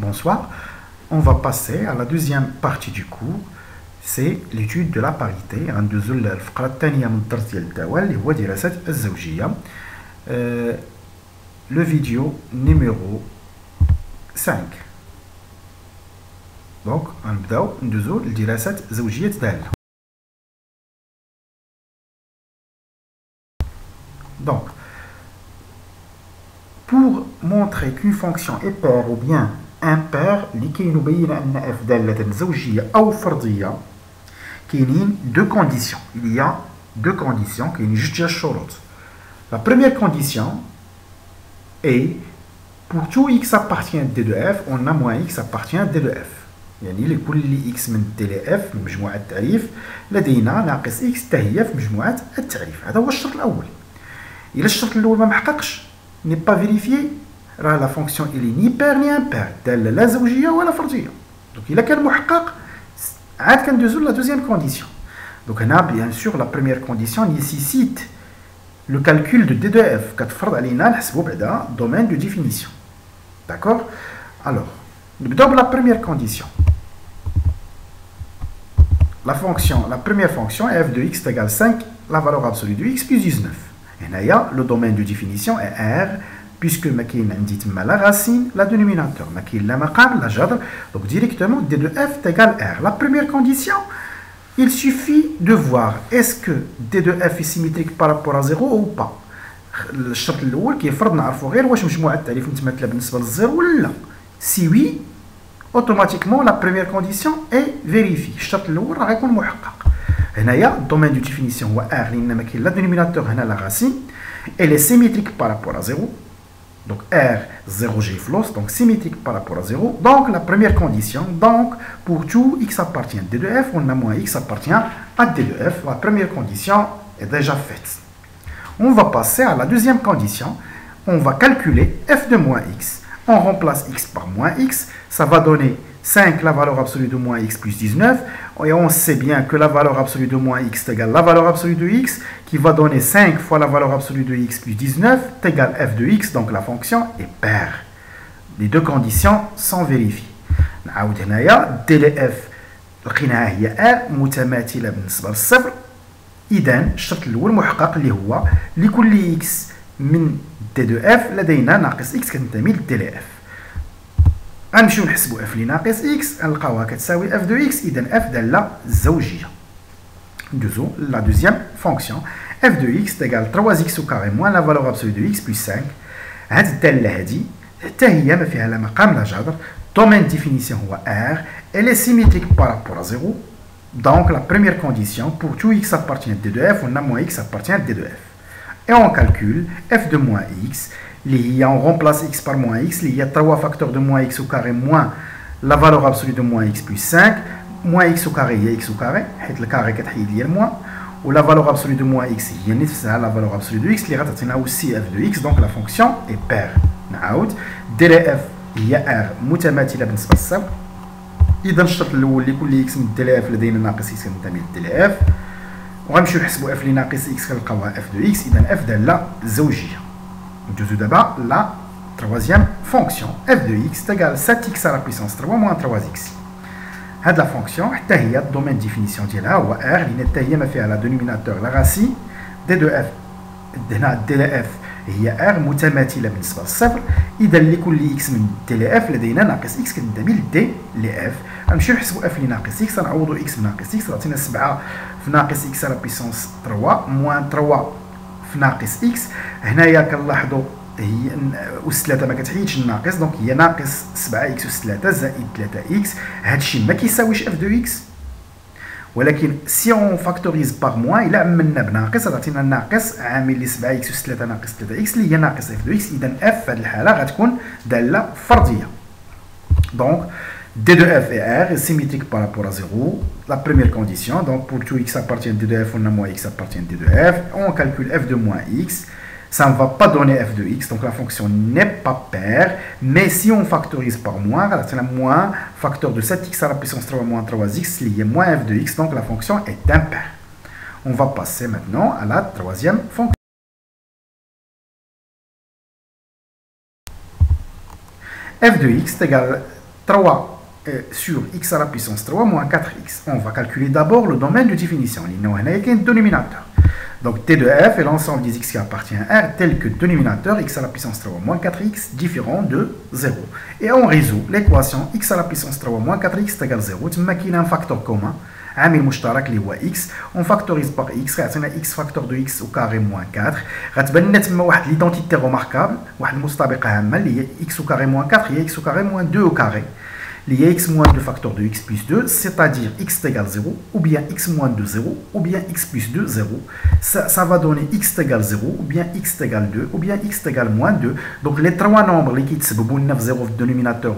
Bonsoir. On va passer à la deuxième partie du cours. C'est l'étude de la parité. غندوزو الفقرة الثانية من الدرس ديال الدواء اللي هو دراسة الزوجية. Le vidéo numéro 5. Donc, غنبداو ندوزو لدراسة زوجية دالة. Donc, pour montrer qu'une fonction est paire ou bien impair لكي نبين أن f دالة زوجية أو فردية كاينين deux conditions. Il y a deux conditions كاينين جوج ديال الشروط. La première condition est pour tout x appartient à d de f on a moins x appartient à d de f. يعني لكل x من d ل f من مجموعة التعريف لدينا ناقص x حتى هي في مجموعة التعريف. هذا هو الشرط الأول. إلا الشرط الأول ما محققش n'est pas vérifié راه لا فونكسيون إلي ني بير ني امبير دالة لا زوجية ولا فردية. دونك إلا كان محقق عاد كندوزو لا دوزيام كونديسيون. دونك هنا بيان سور لا بروميير كونديسيون نيسيسيت لو كالكول دو دي دو اف كتفرض علينا نحسبو بعدا دومين دو ديفينيسيون. داكور. الوغ نبداو بلا بروميير كونديسيون. La fonction, la première fonction f de x égale 5, la valeur absolue de x plus 19. Et là, le domaine de définition est R, puisque ma dit la racine, la dénominateur, la maqam, la jadr, donc directement d de f est égal R. La première condition, il suffit de voir est-ce que d de f est symétrique par rapport à 0 ou pas. الشرط الأول كيفرض نعرفوا غير واش مجموعة التعريف متمثلة بالنسبة للزيرو ولا لا. Si oui, automatiquement la première condition est vérifiée. الشرط الأول راه غيكون محقق. هنايا الدومين دو ديفينيسيون هو R لأن ما كاين لا dénominateur هنا لا racine. Elle est symétrique par rapport à 0. Donc R 0 G floss, donc symétrique par rapport à 0. Donc la première condition, donc pour tout x appartient à d de f, on a moins x appartient à d de f. La première condition est déjà faite. On va passer à la deuxième condition. On va calculer f de moins x. On remplace x par moins x. Ça va donner 5, la valeur absolue de moins x plus 19. Et on sait bien que la valeur absolue de moins x est égale la valeur absolue de x, qui va donner 5 fois la valeur absolue de x plus 19, est égal f de x, donc la fonction est paire. Les deux conditions sont vérifiées. نعاود هنايا d de f لقيناها هي r متماثلة بالنسبة للصفر. إذا الشرط الأول محقق اللي هو لكل x من d de f لدينا ناقص x كتنتمي ل d de f. غنمشيو نحسبو f اللي ناقص x نلقاوها كتساوي f de x. إذا f دالة زوجية. ندوزو لا دوزيام فونكسيون f de x égale 3x au carré moins la valeur absolue de x plus 5. هاد الدالة هادي حتى هي ما فيها لا مقام لا جذر. Domaine définition هو R. Elle est symétrique par rapport à 0. Donc la première condition pour tout x appartient à d de f, on a moins x appartient à d de f. Et on calcule f de moins x. On remplace x par moins x. Il y a 3 facteurs de moins x au carré moins la valeur absolue de moins x plus 5. Moins x au carré, il y a x au carré. Le carré il y a moins. Ou la valeur absolue de moins x, il y a la valeur absolue de x. Il y a aussi f de x. Donc la fonction est paire. d de f هي r متماثلة بالنسبة للصفر. إذا الشرط الأول لكل x من d ل f لدينا ناقص x كننتمي ل d ل f. وغنمشيو نحسبو f اللي ناقص x كنلقاوها f de x. إذا f دالة زوجية. ندوزو دابا لا troisième fonction f de x égale 7x à la puissance 3 moins 3x. هاد لا فونكسيون حتى هي الدومين ديفينيسيون ديالها هو r لأن حتى هي ما فيها لا دينوميناتور لا راسين d de f. هنا d ل f هي r متماثلة بالنسبة للصفر. إذا لكل x من d ل f لدينا ناقص x كتنتمي ل d ل f. غنمشيو نحسبو f اللي ناقص x غنعوضو x بناقص x تعطينا 7 في ناقص x على بيسونس 3 موان 3 في ناقص x. هنايا كنلاحظوا هي أس 3 ما كتحيدش الناقص دونك هي ناقص 7x أس 3 زائد 3x. هادشي ما كيساويش f de x. ولكن سي اون فاكتوريز باغ موان الا عملنا بناقص غتعطينا الناقص عامل لي 7x أس 3 ناقص 3x اللي هي ناقص f de x. إذا f في هاد الحالة غتكون دالة فردية. دونك d de f et r est symétrique par rapport à 0. La première condition, donc pour tout x appartient à d de f, on a moins x appartient à d de f. On calcule f de moins x. Ça ne va pas donner f de x, donc la fonction n'est pas paire. Mais si on factorise par moins, c'est la moins facteur de 7x à la puissance 3 moins 3x, il y a moins f de x, donc la fonction est impaire. On va passer maintenant à la troisième fonction. f de x est égal 3 sur x à la puissance 3 moins 4x. On va calculer d'abord le domaine de définition. Il y a un dénominateur. Donc t de f est l'ensemble des x qui appartient à R tel que dénominateur x à la puissance 3 moins 4x différent de 0. Et on résout l'équation x à la puissance 3 moins 4x égale 0. Il y a un facteur commun. عامل مشترك اللي هو x. On factorise par x غيعطينا x facteur de x au carré moins 4. غتبان لنا تما واحد l'identité remarquable, واحد المستبقة هامة اللي هي x au carré moins 4 هي x au carré moins 2 au carré. Il y a x moins 2 facteur de x plus 2, c'est-à-dire x égale 0, ou bien x moins 2, 0, ou bien x plus 2, 0. Ça va donner x égale 0, ou bien x égale 2, ou bien x égale moins 2. Donc les trois nombres qui sont 0 au dénominateur,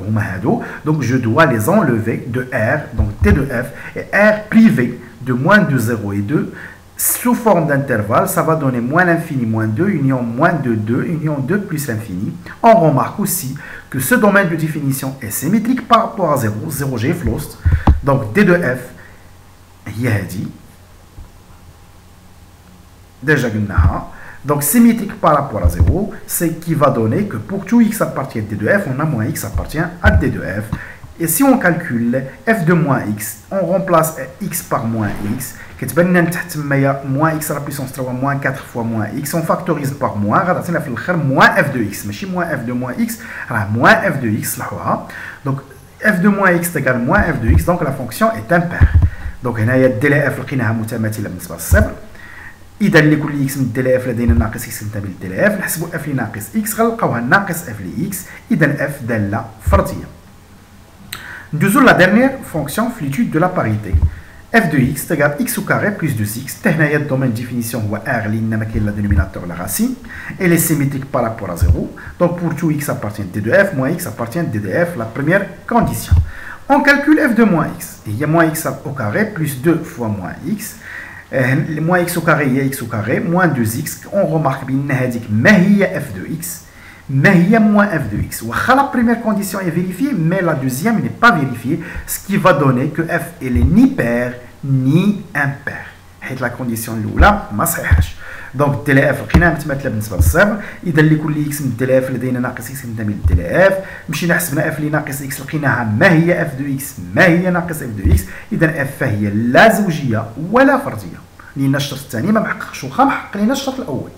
donc je dois les enlever de R, donc t de f, et R privé de moins 2, 0 et 2, sous forme d'intervalle, ça va donner moins l'infini moins 2, union moins 2, 2, union 2 plus l'infini. On remarque aussi que ce domaine de définition est symétrique par rapport à 0, 0 j'ai flost. Donc d de f, il a dit, déjà donc symétrique par rapport à 0, c'est qui va donner que pour tout x appartient à d de f, on a moins x appartient à d de f. Et si on calcule f de moins x, on remplace x par moins x, moins x à la puissance 3 moins 4 fois moins x, on factorise par moins, moins f de x, mais moins f de moins x, moins f de x, donc f de moins x égale moins f de x, donc la fonction est impaire. Donc il y a dlf لقيناها متماثله بالنسبه للصفر. اذا لكل اكس من dlf لدينا ناقص اكس ينتمي للdlf، نحسبوا f لناقص x غنلقاوها ناقص f لاx، اذا f داله فرضيه. Nous la dernière fonction l'étude de la parité. f de x égale x au carré plus 2x. Le domaine de définition est R, le dénominateur, la racine. Elle est symétrique par rapport à 0. Donc pour tout x appartient à d de f, moins x appartient à d de f, la première condition. On calcule f de moins x. Il y a moins x au carré plus 2 fois moins x. Moins x au carré, il y a x au carré, moins 2x. On remarque bien que f de x. Mais il y a moins f de x. La première condition est vérifiée, mais la deuxième n'est pas vérifiée, ce qui va donner que f elle est ni paire ni impair. C'est la condition là, ما صحيحش. Donc dlf لقيناها متماثله بالنسبه للصفر، اذا لكل x من dlf لدينا ناقص x ينتمي للdlf، مشينا حسبنا f اللي ناقص x لقيناها ما هي f de x ما هي ناقص f de x، اذا f هي لا زوجيه ولا فرضيه، لان الشرط الثاني ما محققش، واخا محقق لنا الشرط الاول.